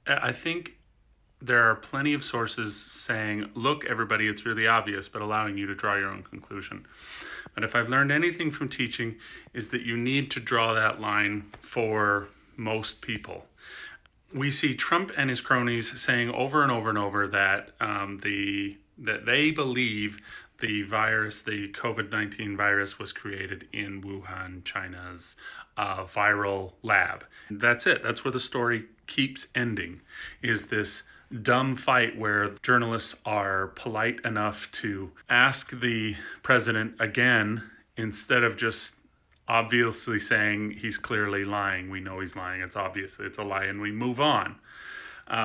I think there are plenty of sources saying, look, everybody, it's really obvious, but allowing you to draw your own conclusion. But if I've learned anything from teaching, is that you need to draw that line for most people. We see Trump and his cronies saying over and over and over that that they believe the virus, the COVID-19 virus, was created in Wuhan, China's viral lab. That's it. That's where the story keeps ending, is this dumb fight where journalists are polite enough to ask the president again instead of just obviously saying he's clearly lying. We know he's lying. It's obvious it's a lie, and we move on.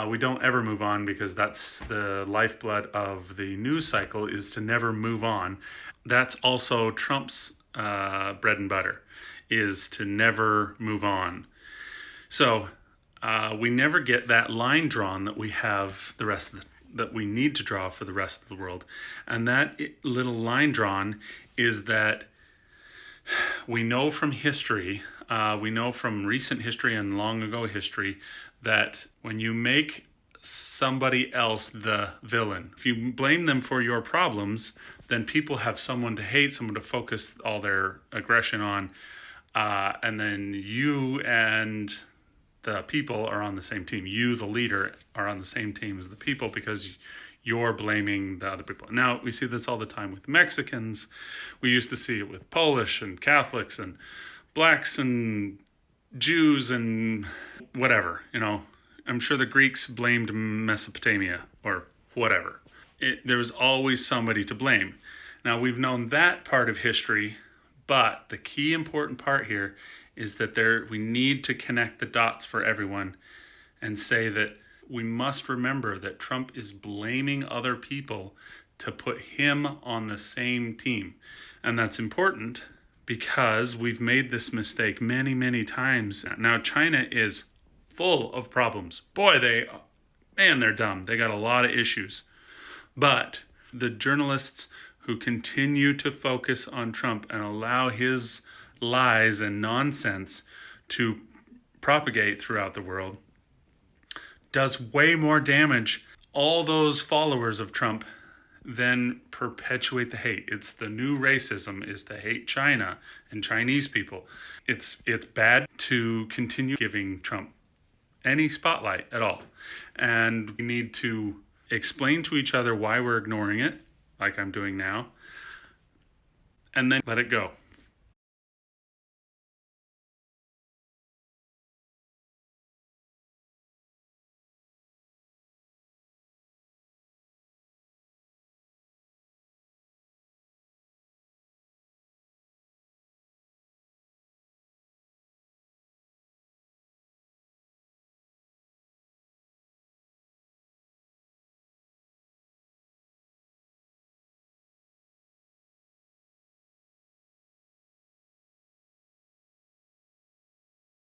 We don't ever move on because that's the lifeblood of the news cycle, is to never move on. That's also Trump's bread and butter, is to never move on. So we never get that line drawn that we have the rest of that we need to draw for the rest of the world. And that little line drawn is that we know from history, we know from recent history and long ago history, that when you make somebody else the villain, if you blame them for your problems, then people have someone to hate, someone to focus all their aggression on, and then you and the people are on the same team. You, the leader, are on the same team as the people because you're blaming the other people. Now, we see this all the time with Mexicans. We used to see it with Polish and Catholics and blacks and Jews and whatever, I'm sure the Greeks blamed Mesopotamia or whatever. There was always somebody to blame. Now, we've known that part of history, but the key important part here is that we need to connect the dots for everyone and say that we must remember that Trump is blaming other people to put him on the same team. And that's important because we've made this mistake many, many times. Now, China is full of problems. Boy, they're dumb. They got a lot of issues. But the journalists who continue to focus on Trump and allow his lies and nonsense to propagate throughout the world does way more damage, all those followers of Trump, than perpetuate the hate. It's the new racism, is to hate China and Chinese people. It's bad to continue giving Trump any spotlight at all. And we need to explain to each other why we're ignoring it, like I'm doing now, and then let it go.